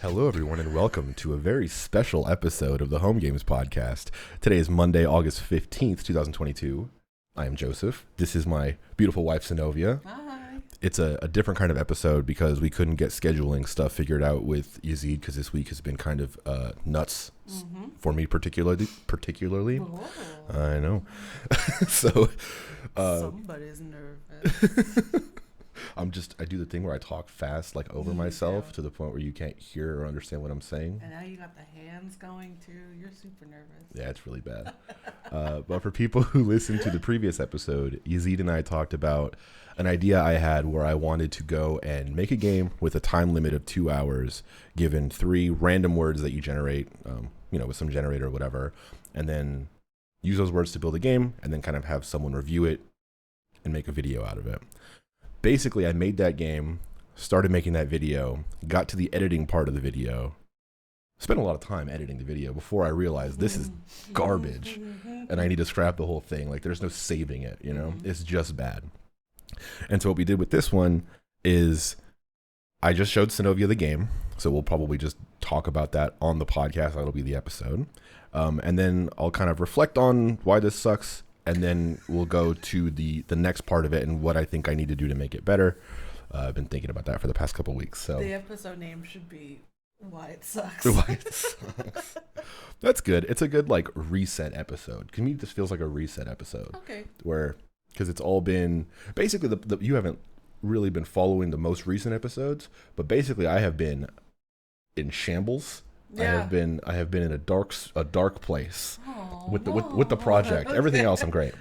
Hello, everyone, and welcome to a very special episode of the Homegames podcast. Today is Monday, August 15th, 2022. I am Joseph. This is my beautiful wife, Senovia. Hi. It's a different kind of episode because we couldn't get scheduling stuff figured out with Yazid because this week has been kind of nuts for me particularly. Whoa. I know. So Somebody's nervous. I do the thing where I talk fast, like over myself to the point where you can't hear or understand what I'm saying. And now you got the hands going too. You're super nervous. Yeah, it's really bad. But for people who listened to the previous episode, Yazid and I talked about an idea I had where I wanted to go and make a game with a time limit of 2 hours, given 3 random words that you generate, with some generator or whatever, and then use those words to build a game, and then kind of have someone review it and make a video out of it. Basically, I made that game, started making that video, got to the editing part of the video, spent a lot of time editing the video before I realized this is garbage and I need to scrap the whole thing. Like, there's no saving it, It's just bad. And so what we did with this one is I just showed Senovia the game, so we'll probably just talk about that on the podcast. That'll be the episode. And then I'll kind of reflect on why this sucks, and then we'll go to the next part of it and what I think I need to do to make it better. I've been thinking about that for the past couple of weeks. So the episode name should be Why It Sucks. Why It Sucks. That's good. It's a good reset episode. To me, this feels like a reset episode. Okay. Because it's all been basically you haven't really been following the most recent episodes, but basically I have been in shambles. Yeah. I have been in a dark place. Oh, with the project. Okay. Everything else I'm great.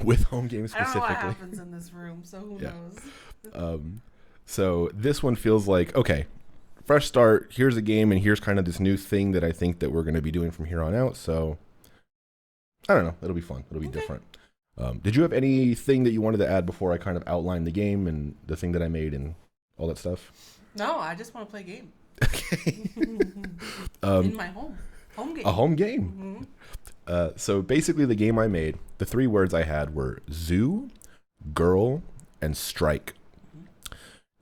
With Homegames specifically. I don't know what happens in this room, so who knows? So this one feels like, okay, fresh start. Here's a game, and here's kind of this new thing that I think that we're going to be doing from here on out. So I don't know. It'll be fun. It'll be different. Did you have anything that you wanted to add before I kind of outlined the game and the thing that I made and all that stuff? No, I just want to play a game. Okay. In my home game. A home game. So basically the game I made, the 3 words I had were zoo, girl, and strike.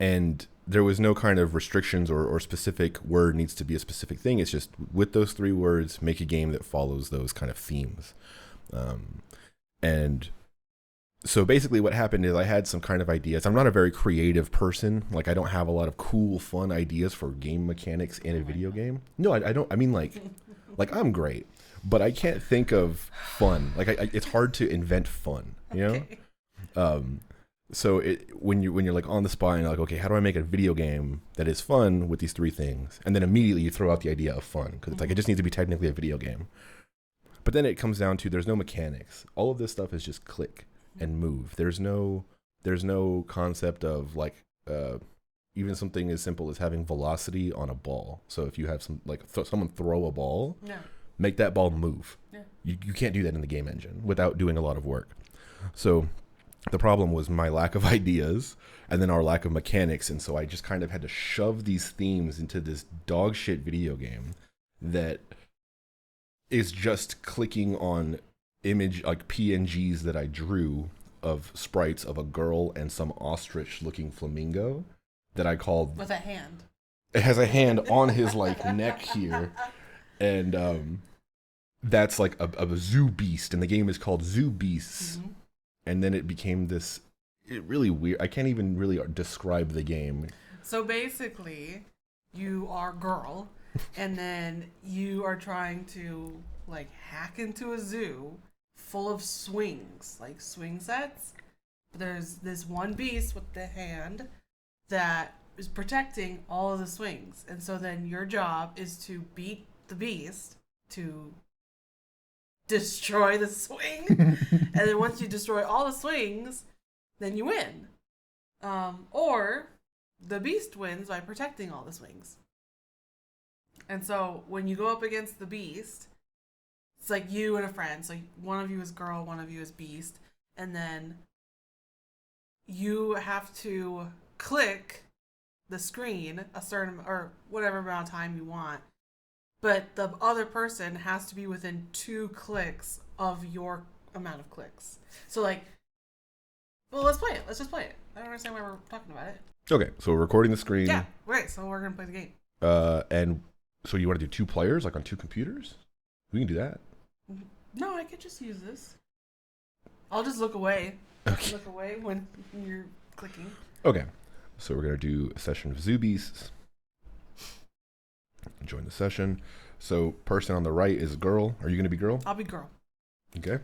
And there was no kind of restrictions or specific word needs to be a specific thing. It's just with those 3 words, make a game that follows those kind of themes. And so basically what happened is I had some kind of ideas. I'm not a very creative person. Like, I don't have a lot of cool, fun ideas for game mechanics in a video game. No, I don't. I mean, like I'm great, but I can't think of fun. Like, it's hard to invent fun, Okay. So when you're like on the spot and you're like, okay, how do I make a video game that is fun with these 3 things? And then immediately you throw out the idea of fun because it's like, it just needs to be technically a video game. But then it comes down to there's no mechanics. All of this stuff is just click and move. There's no concept of even something as simple as having velocity on a ball. So if you have someone throw a ball, make that ball move. Yeah. You can't do that in the game engine without doing a lot of work. So the problem was my lack of ideas and then our lack of mechanics. And so I just kind of had to shove these themes into this dog shit video game that is just clicking on image like PNGs that I drew of sprites of a girl and some ostrich looking flamingo that I called With a hand. It has a hand on his neck here, and that's like a zoo beast, and the game is called Zoo Beasts. And then it became this really weird. I can't even really describe the game. So basically, you are girl, and then you are trying to hack into a zoo full of swings, like swing sets. There's this one beast with the hand that is protecting all of the swings. And so then your job is to beat the beast to destroy the swing. And then once you destroy all the swings, then you win. Or the beast wins by protecting all the swings. And so when you go up against the beast, it's like you and a friend. So one of you is girl, one of you is beast. And then you have to click the screen a certain or whatever amount of time you want. But the other person has to be within 2 clicks of your amount of clicks. So well, let's play it. Let's just play it. I don't understand why we're talking about it. Okay, so we're recording the screen. Yeah, right. So we're going to play the game. And so you want to do 2 players, like on 2 computers? We can do that. No, I could just use this. I'll just look away. Okay. Look away when you're clicking. Okay. So we're going to do a session of Zoo Beasts. Join the session. So person on the right is girl. Are you going to be girl? I'll be girl. Okay.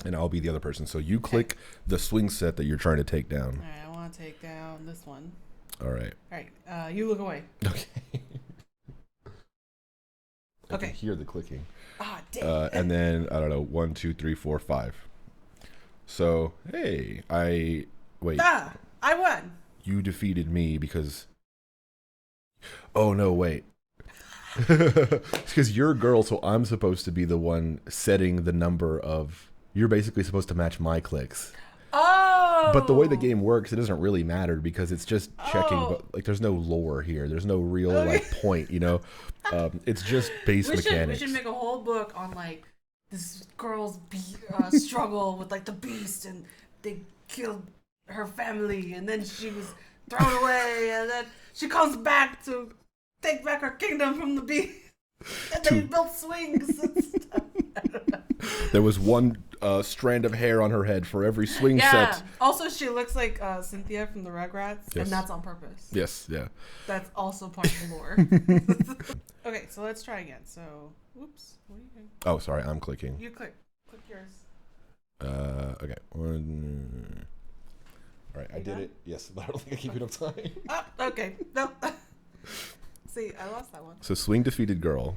And I'll be the other person. So you click the swing set that you're trying to take down. All right, I want to take down this one. All right. All right, you look away. Okay. I Okay. can hear the clicking. Ah, dang. And then, I don't know, 1, 2, 3, 4, 5. So, hey, wait. I won. You defeated me because... Oh, no, wait. Because you're a girl, so I'm supposed to be the one setting the number of... You're basically supposed to match my clicks. Oh! But the way the game works, it doesn't really matter because it's just checking. Oh. But like, there's no lore here. There's no real like point. It's just base mechanics. We should make a whole book on like this girl's struggle with like the beast, and they killed her family, and then she was thrown away, and then she comes back to take back her kingdom from the beast, and they built swings and stuff. There was one strand of hair on her head for every swing set. Also, she looks like Cynthia from the Rugrats, Yes. and that's on purpose. Yes, yeah. That's also part of the lore. Okay, so let's try again. So, whoops. What are you doing? Oh, sorry, I'm clicking. You click. Click yours. Okay. All right, I did it. Yes, I don't think I keep enough time. Oh, okay. No. See, I lost that one. So swing defeated girl.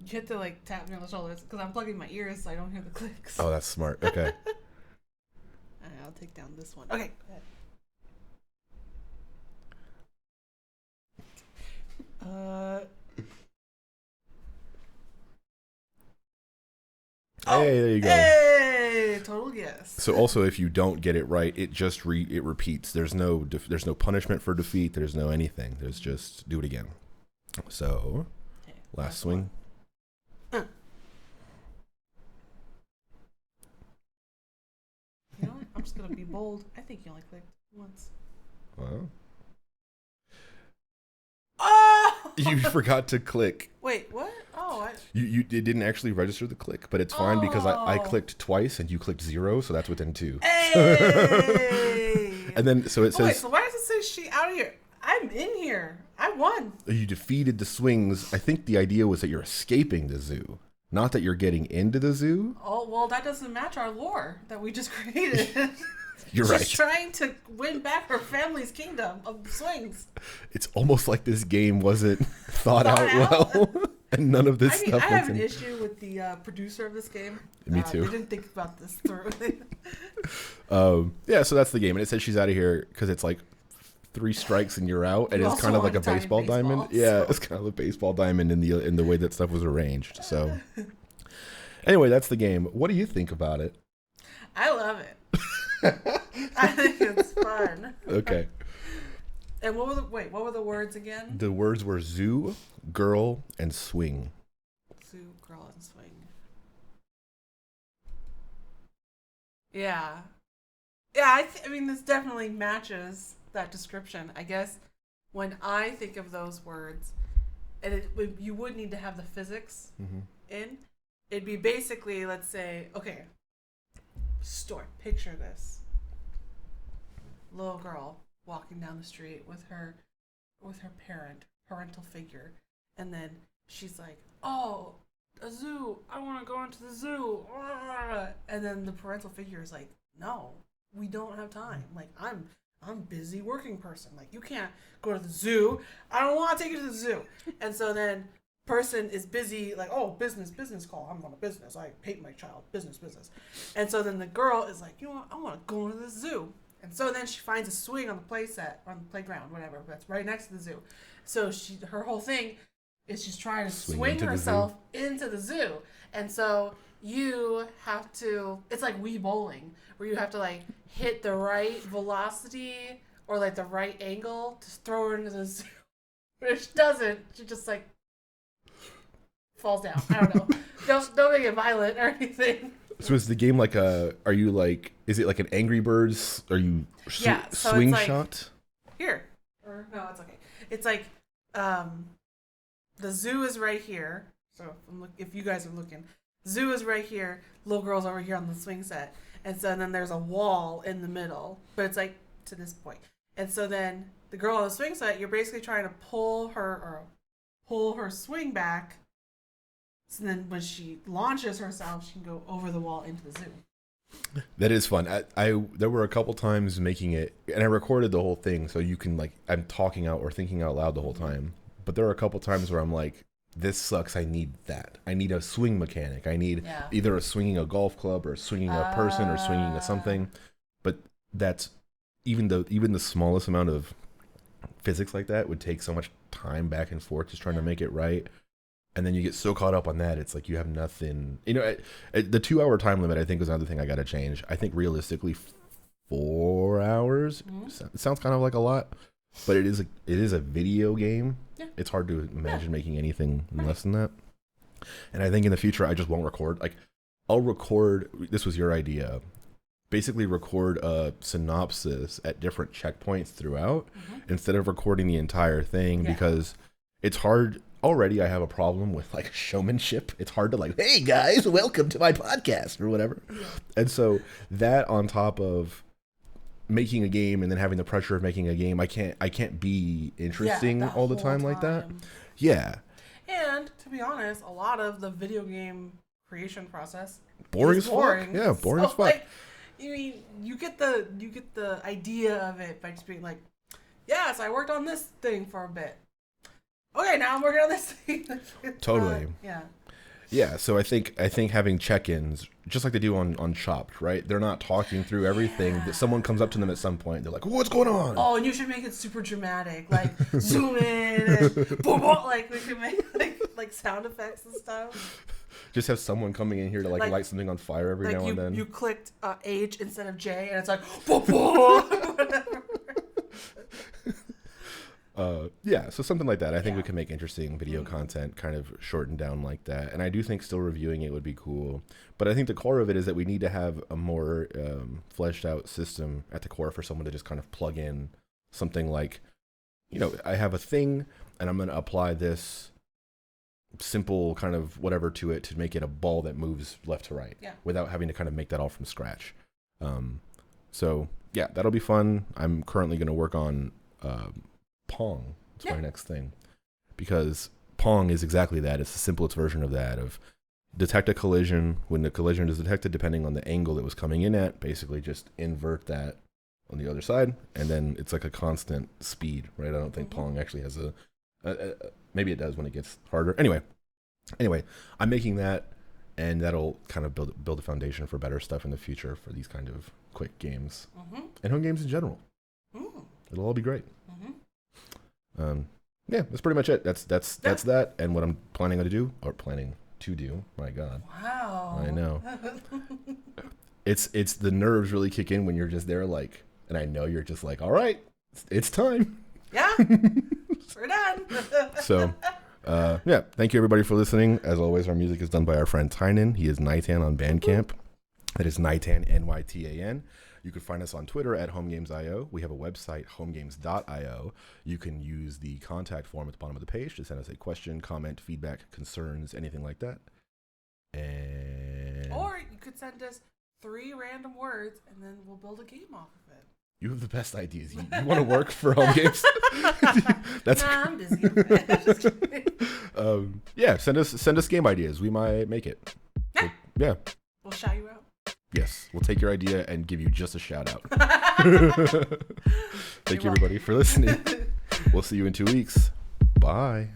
You have to like tap me on the shoulders because I'm plugging my ears so I don't hear the clicks. Oh, that's smart. Okay. Alright, I'll take down this one. Okay. Hey, there you go. Hey, total yes. So also, if you don't get it right, it just it repeats. There's no punishment for defeat. There's no anything. There's just do it again. So, Okay, last swing. You know what? I'm just gonna be bold. I think you only clicked once. Well, Oh! you forgot to click. Wait, what? Oh, It didn't actually register the click, but it's fine because I Oh. clicked twice and you clicked 0, so that's within 2. Hey! And then so it Oh, wait, says so why does it say she out of here? I'm in here. I won. you defeated the swings. I think the idea was that you're escaping the zoo, not that you're getting into the zoo. Oh, well, that doesn't match our lore that we just created. You're She's right. trying to win back her family's kingdom of swings. It's almost like this game wasn't thought out out? well, and none of this I mean, stuff I was have an in. issue with the producer of this game. Me too. They didn't think about this through. Yeah, so that's the game, and it says she's out of here because it's like 3 strikes and you're out, and You it's also kind of like a want tiny baseball diamond. baseball, Yeah, so- it's kind of a baseball diamond in the way that stuff was arranged. So, anyway, that's the game. What do you think about it? I love it. I think it's fun. Okay. And what were the words again? The words were zoo, girl, and swing. Zoo, girl, and swing. Yeah. Yeah, I mean, this definitely matches that description. I guess when I think of those words, and you would need to have the physics in, it'd be basically, let's say, okay, picture this. Little girl walking down the street with her parental figure, and then she's like, "Oh, a zoo! I want to go into the zoo!" And then the parental figure is like, "No, we don't have time. Like, I'm busy working person. Like, you can't go to the zoo. I don't want to take you to the zoo." And so then person is busy, like, "Oh, business call. I'm on a business. I hate my child. Business. And so then the girl is like, "You know what? I want to go to the zoo." And so then she finds a swing on the playground, whatever, that's right next to the zoo. So her whole thing is she's trying to swing herself into the zoo. And so you have to, it's like Wii bowling, where you have to like hit the right velocity or like the right angle to throw her into the zoo. But if she doesn't, she just like falls down. I don't know. Don't make it violent or anything. So is the game like is it like an Angry Birds? Are you Yeah, so swing it's like, shot? Here. Or no, it's okay. It's like the zoo is right here. So if you guys are looking, zoo is right here. Little girl's over here on the swing set, and so then there's a wall in the middle, but it's like to this point. And so then the girl on the swing set, you're basically trying to pull her swing back. So then when she launches herself, she can go over the wall into the zoo. That is fun. I there were a couple times making it, and I recorded the whole thing, so you can like I'm talking out or thinking out loud the whole time. But there are a couple times where I'm like, this sucks. I need that. I need a swing mechanic. I need either a swinging a golf club or swinging a person or swinging a something. But that's even the smallest amount of physics like that would take so much time back and forth just trying to make it right. And then you get so caught up on that, it's like you have nothing. You know, the 2-hour time limit, I think, is another thing I got to change. I think realistically, 4 hours sounds kind of like a lot, but it is a video game. Yeah. It's hard to imagine making anything less than that. And I think in the future, I just won't record. Like, I'll record. This was your idea. Basically, record a synopsis at different checkpoints throughout instead of recording the entire thing because it's hard. Already I have a problem with like showmanship. It's hard to like, hey guys, welcome to my podcast or whatever. And so that on top of making a game and then having the pressure of making a game, I can't be interesting all the time like that. Yeah. And to be honest, a lot of the video game creation process boring as fuck. Yeah, boring as fuck. Like, I mean, you get the idea of it by just being like, yes, I worked on this thing for a bit. Okay, now I'm working on this thing. Totally. Yeah. Yeah, so I think having check-ins, just like they do on Chopped, right? They're not talking through everything. That someone comes up to them at some point. They're like, "What's going on?" Oh, and you should make it super dramatic, like zoom in, and boom, boom, like we could make like sound effects and stuff. Just have someone coming in here to like light something on fire every now and then. You clicked H instead of J, and it's like boom, boom, whatever. Yeah, so something like that. I think we can make interesting video content kind of shortened down like that. And I do think still reviewing it would be cool. But I think the core of it is that we need to have a more fleshed out system at the core for someone to just kind of plug in something like, you know, I have a thing and I'm going to apply this simple kind of whatever to it to make it a ball that moves left to right without having to kind of make that all from scratch. So, yeah, that'll be fun. I'm currently going to work on Pong. It's my next thing, because Pong is exactly that. It's the simplest version of that, of detect a collision. When the collision is detected, depending on the angle it was coming in at, basically just invert that on the other side, and then it's like a constant speed, right? I don't think Pong actually has a maybe it does when it gets harder. Anyway, I'm making that, and that'll kind of build a foundation for better stuff in the future for these kind of quick games and home games in general. It'll all be great. Yeah, that's pretty much it. That's that, and what I'm planning to do. My God. Wow. I know. It's the nerves really kick in when you're just there, like, and I know you're just like, all right, it's time. Yeah, we're done. So, yeah, thank you everybody for listening. As always, our music is done by our friend Tynan. He is Nitan on Bandcamp. That is Nitan, Nytan. You can find us on Twitter at Homegames.io. We have a website, homegames.io. You can use the contact form at the bottom of the page to send us a question, comment, feedback, concerns, anything like that. Or you could send us 3 random words, and then we'll build a game off of it. You have the best ideas. You want to work for Home Games? I'm busy. Yeah, send us game ideas. We might make it. Yeah. We'll shout you out. Yes, we'll take your idea and give you just a shout out. Thank you everybody for listening. We'll see you in 2 weeks. Bye.